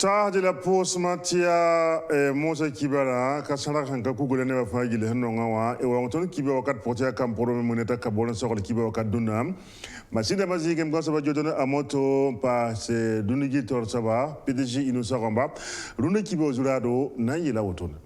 Ta de la pos matia mosa kibara kasara hanka kugule ne bafa gile hanno ngawa e wonton kibe wakat potia kam poro moneta kabona sokol kibe wakat dunam masida bazi gem gosa ba jodona amoto pa se dunigi tor saba PDG Innocent Ramba runa kibe ozurado na yela wotona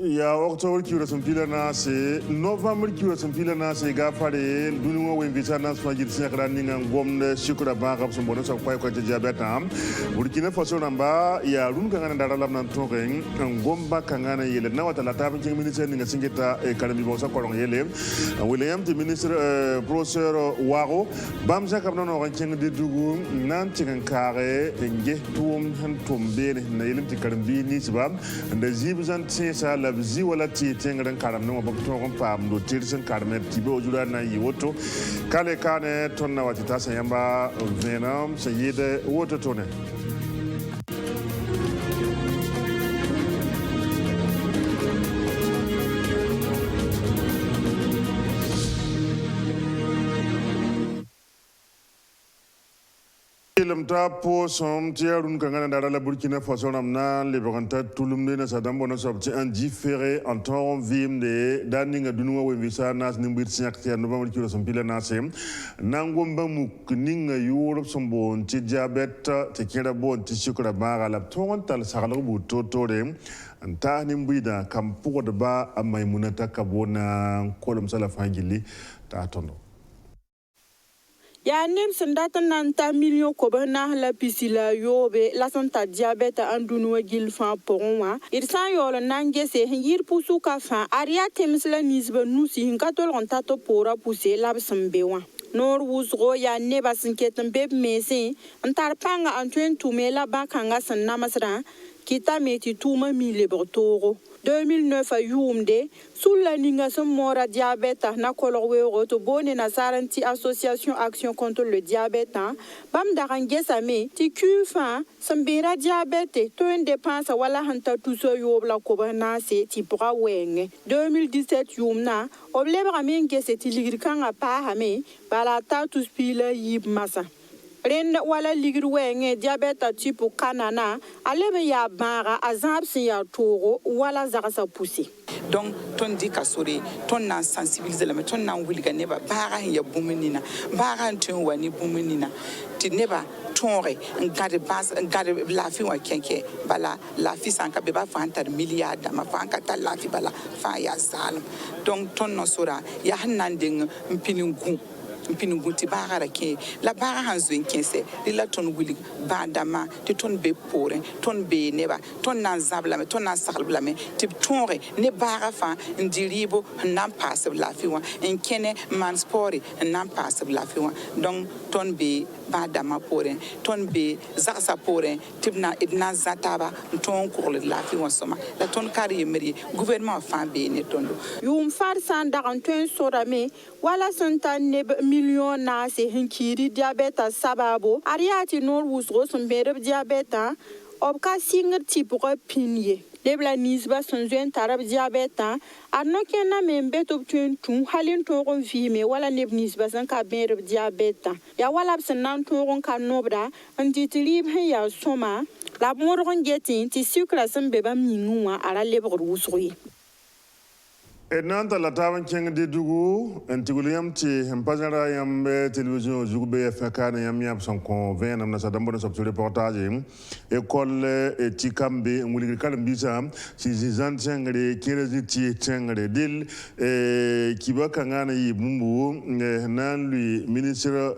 ya octobre qui ressemble pile na c'est novembre qui ressemble pile na c'est gafare dunungo we visa na so jil siakra ninga ngomne shukura ba gab so bono so ko diabeta burkina faso namba ya run kangana dara lam nan token ngomba kangana yele na wata la tabu king ministre ninga singeta e kalami bo sa ko yele William the ministre professeur waro bam jakam no king de dugu nan tingan kare nge tuum han tombe na yele ti karambi ni sibab nda jibzan sa la zi wala ti tengren karam no ba to kon pam do tirsen karmet ti be ojura na yiwoto kale kane tonna watita sayamba venam sayide woto tone lamta po som tiarun kangana dara la Burkina Faso namna le branta tulumne na sadambo na sobti en différé en temps vim de daninga dunwa we visa nas nimbir siak tia novembre kilo som pila nasem nangomba muk ninga Europe sombo ti diabete te kira bon ti sukra bara la ton tal sagala bu totore anta nimbida kampo de ba amaimunata kabona kolom sala fangili ta tondo ya nem sendata nanta million ko bana la pisila yobe la santa diabete andunu wagil fa porwa irsan yolo nange se hir pusu ka fa aria temsla nisba nusi hinkatol ontato pora puse labsambewa nor wusgo ya neba sinketan beb mese antar panga antwen tumela bakanga sanna masra kita meti tuma mi lebotoro 2009 a yumde sulla ninga som mora diabète na kolorwe roto bone na saranti association action contre le diabète bam darange same ti kufa sambira diabète to en dépense wala hanta tuso yobla ko bana se ti pra wenge 2017 yumna oblebra menge se ti ligirkanga pa hame bala ta tuspila yib masa ren wala ligir wenge diabète type kanana alebe ya bara azabsi ya toro wala zakasa pousser donc ton di kasori ton nan sensibiliser la ton nan wuliga neba bara ya bumunina bara ton wani bumunina ti neba tonre ngade bas ngade lafi wa kenke bala lafi sanka be ba fantar milliard ma fanka ta lafi bala fa ya zalim donc ton no sura ya hananding mpiningu mpinunguti bagara ke la bara hanzo nkense la ton wuli bandama te ton be pore ton be neba ton nan zabla me ton nan saglbla me te tonre ne bara fa ndiribo nan passe la fiwa enkene man spori nan passe la fiwa donc ton be bandama pore ton be zaksa pore tibna idna zataba ton ko la fiwa soma la ton kari meri gouvernement fa be ne tondo yum farsan daran ton sorame wala santan ne million na se hinkiri diabète sababo ariati nor wusro sombere diabète obka singer tipo pinye lebla nisba sonzuen tarab diabète arno kena membe top tun halin toron vime wala neb nisba san ka ber diabète ya wala sanan toron ka nobra anditrib ya soma la morgon getin ti sucre sambe ba minwa ala lebro wusroyi Nanta la taban keng de dugu antiguliyam ti hempazara yambe television jugbe fekana yam yam son kon venam na sadambo na sabtu reportage école ti kambe nguli kalam bisa si zan tengre kirezi ti tengre dil kiba kangana yi bumbu nan lui ministre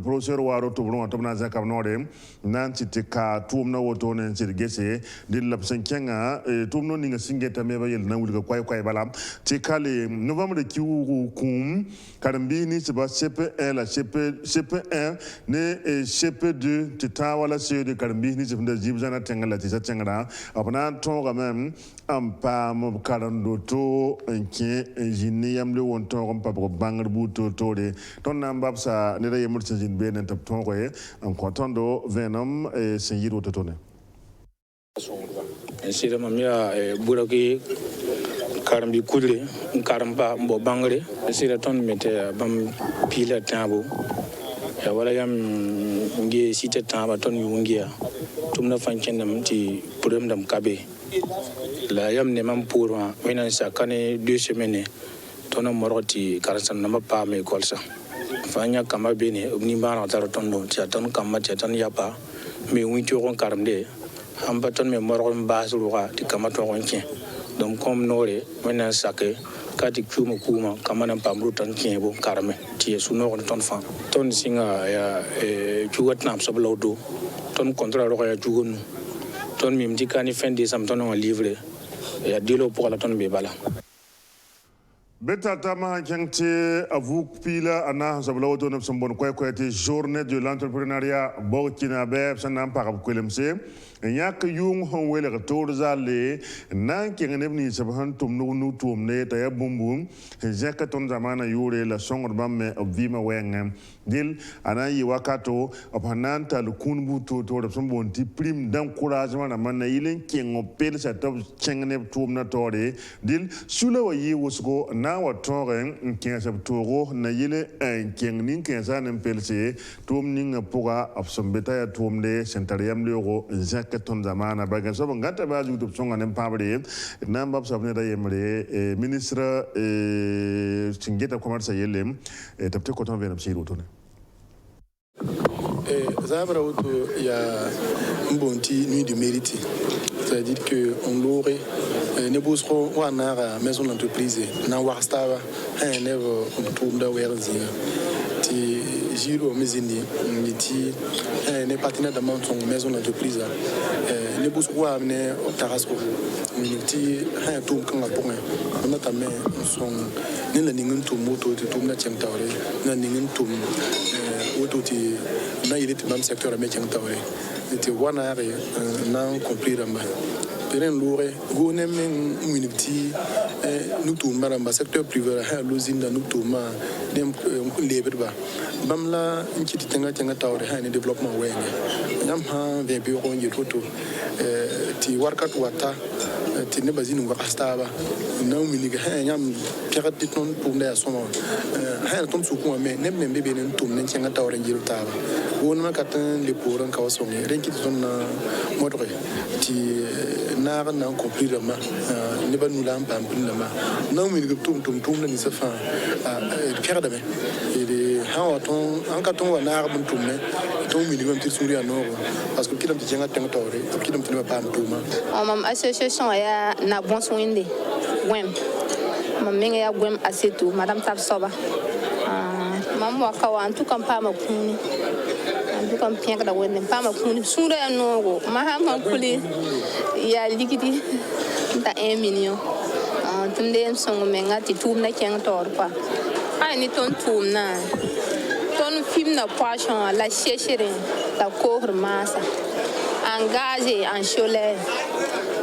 professeur waro to bron to na zakam node nan ti ka tum na woto ne ti gese dil lapsan kenga tum no ninga singeta me ba yel na wuli ko kwai bala Tikale novembre qui kum karambi ni se ba CP1 la CP1 ne CP2 tita wala se de karambi ni se funda jibzana tengala tisa tengara apana ton quand même ampa mo karando to enke engineer yamle won ton pa ko bangar bu to de ton nambab sa ne da yemul se jin benen tap ton ko am ko tondo venom e se yiro to tone sira mamia buraki karambi kudre karamba mbo bangre sira ton mete bam pila tabo ya wala yam nge sita taba ton yungia tumna fanchen nam ti problem dam kabe la yam ne mam pour wena sa kane 2 semaines tona moroti karasan nama pa me kolsa fanya kama bene ni bana tar tondo tia ton kama tia ton yapa me winti on karamde amba ton me moron basruwa ti kama to onke donc comme nore wena sake kati kuma kama na pamru ton kiebo karame ti su no ton fa ton singa ya jugat nam sablodo ton contrat ro ya jugonu ton mimti kani fin décembre ton on livre ya dilo pour la ton be bala Beta tama kengte avuk pila ana sabla woto ne sombon kwa te journée de l'entrepreneuriat Burkina Faso sanam parab kwelemse nyak yung hon wele retour zale nan kengene ni sabhan tum no tum ne ta ya bumbum jeka ton zamana yure la songor bamme obvima wenga dil ana yi wakato ophananta lukunbu to sombon ti prime d'encouragement na man yilen kengo pel sa top chengene tum na tore dil sula wa yi wosgo na wa tore nkensa toro na yile nkeng nin kensa nan pelse tum nin puga absombeta ya tum de centariam leuro jaka ton zamana bagan so ngata ba ju tup songa nem pabre namba sabne da yemre ministre singeta commerce yelem tapte ko ton venam siru tone Zabra auto il y a un bon petit nuit de mérite. C'est-à-dire qu'on l'aurait, nous bosserons à la maison d'entreprise, dans Warstava, un élève on trouve dans Werzi. Ti Giro Mezini, ti ne partenaire de mon maison d'entreprise. Nous bosserons à amener au Tarasco. Ti un tour quand la ponge. On a tamé son ni la ningun to moto ti tourna chentawre, na ningun to auto ti na il est même secteur à métier tawre. Ti wana re na compris ramba. Peren lore go nem minute nous tout maramba secteur privé ha lozina nous tout ma dem leberba bamla nchiti tenga tawre ha ni développement wenge nyam ha be bi ko ngi toto ti warkat wata ti ne bazinu wa astaba na umini ga nyam pirat dit non pour nda soma ha ton suku me nem be be nen tum nen tenga tawre ngi taba won ma katan le poran ka wasongi renki ton na modre ti na compris le ma ne ba nous la pam le ma na umini ga tum na ni sa fa pierre de me et ha ton en katon wa na bun tum ne ton minimum ti suri anoro parce que kilam ti jenga tenga tawre kilam ti ne pam tuma mam association ya na bon soinde wem mam menga ya wem asetu madame tab soba mam wa ka wa en tout cas pas ma kuni en tout cas bien que da wende pas ma kuni sura ya nogo ma ha ma kuli ya likidi ta 1 million tunde songo menga ti tum na keng tor pa ai ni ton tum na ton film na poisson la chercher la cour massa engagé en cholet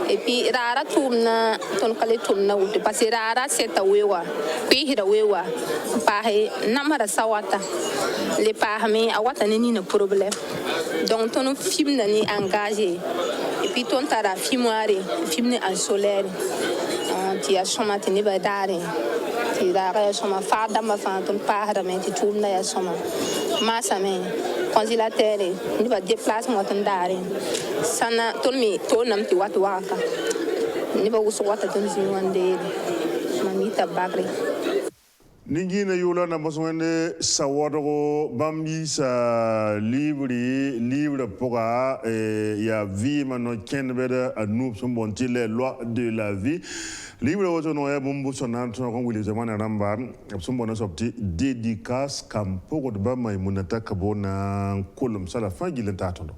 et puis rara tumna ton kale tumna wuti parce que rara seta wewa pe hira wewa pa he namara sawata le pa mi awata ni na problème donc ton film na ni engagé et puis ton tara filmoire film ni en solaire ti a soma ti ni ba dare ti rara soma fa dama fa ton pa hira me ti tumna ya soma masa me congélateur ni ba déplace mo tan dare sana tolmi to nam ti watu waka ni ba wusu wata tan zinwande mamita bagre ningi na yula na boswende sawodo bambi sa livre poga ya vie mano kenbeda anu sombonti les lois de la vie livre woto no ya bumbu sonanto ko wili zamana ramba sombona sopti dédicace kampo de ba maimunata kabona kolum sala fangile tatondo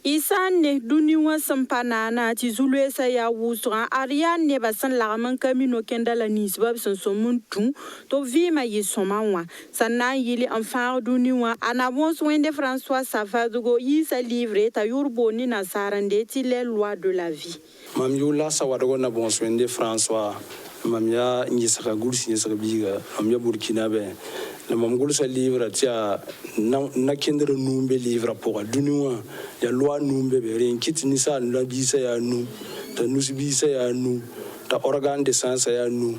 Isane duniwa sampanana ti zulwesa ya wusra ariane ne basan lagaman kamino kendala nisbab san somuntu to vima yisomanwa sanna yili anfar duniwa anabons wende François Savadugo yisa livre ta yurboni na sarande ti les lois de la vie mam yula sawadogo na bons wende François mam ya nyisaka gulsi nyisaka biga mam ya Burkina be la mam gulsa livre tia na kendere numbe livre pour duniwa ya loi numbe be ren kit ni sa la bisa ya nu ta nusi bisa ya nu ta organe de sens ya nu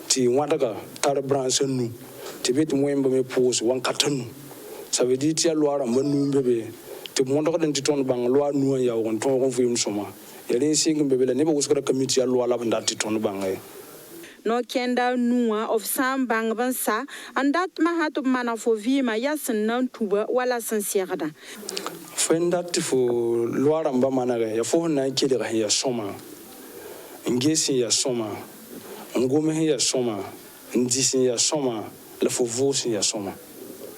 ti wadaga tar branche nu ti bet moyemba me pose wan katanu ça veut dire tia loi ram numbe be ti mondo ko den ti ton bang loi nu ya won ton ko fim soma ya ren sing be be la ne ba uskara committee ya loi la banda ti ton bang no kenda nuwa of sambang bansa andat mahatu mana fo vima yasin nan tuba wala san siagada fendat fo loaramba managa ya fo na kele ga ya soma ngesi ya soma ngome ya soma ndisi ya soma la fo vosi ya soma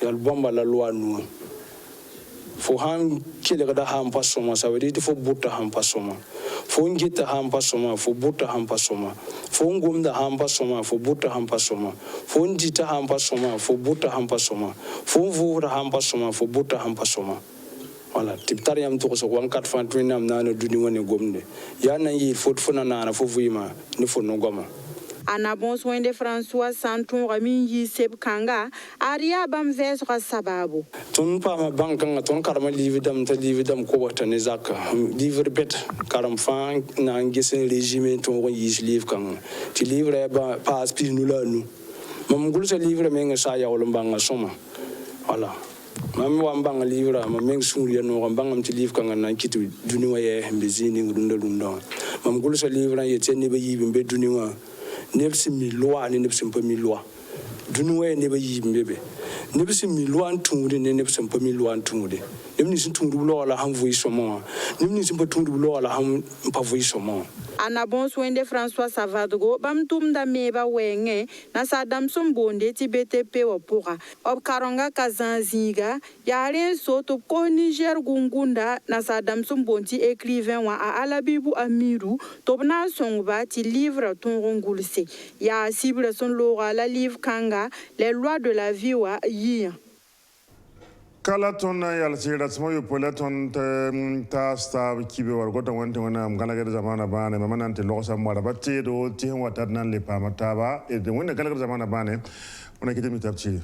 ya bomba la loi nu fo han kele ga da han pa soma ça veut dire fo butta han pa soma fo ngita hampa soma fo buta hampa soma fo ngumda hampa soma fo buta hampa soma fo ndita hampa soma fo buta hampa soma fo vura hampa soma fo buta hampa soma voilà tiptar yam to so wan kat fan twinam na no duni woni gomde ya nan yi fo fona na fo vuyima ni fo no goma ana bon soin de François Santon Ramin Yiseb Kanga aria bam ves sababu ton pa ma bankan ton karma lividam ta lividam ko wata ne zaka livre bet karam fan na ngesen régime ton yis livre kan ti livre ba pas pi nu la nu mam gul sa livre me nga sa ya wala banga soma voilà mam wa banga livre ma meng suri ya no banga ti livre kan na kitu duni wa ye mbezini ngunda lunda mam gul sa livre ye tene be yibi be duni wa nebsi mi loi ni nebsi pa mi loi dunwe ne ba yimbebe nebsi mi loi tunde ne nebsi pa mi loi tunde nebni sin tunde loi la han voi somo nebni sin pa tunde loi la han pa voi somo ana bon soin de François Savadogo bam tumda meba wenge na sadam sombonde ti BTP wa pora ob karonga kazanziga yaren soto ko Niger gungunda na sadam sombonti écrivain wa a alabibu amiru tobna songba ti livre ton rongulse ya cible son lora la livre kanga les lois de la vie wa yi kala ton yal sira smo yo polaton ta sta kibe war goto wonte wona am gala gada zamana bane mamanante losa mwara batte do ti wata nan le pamata ba e de wona gala gada zamana bane wona kiti mi tabci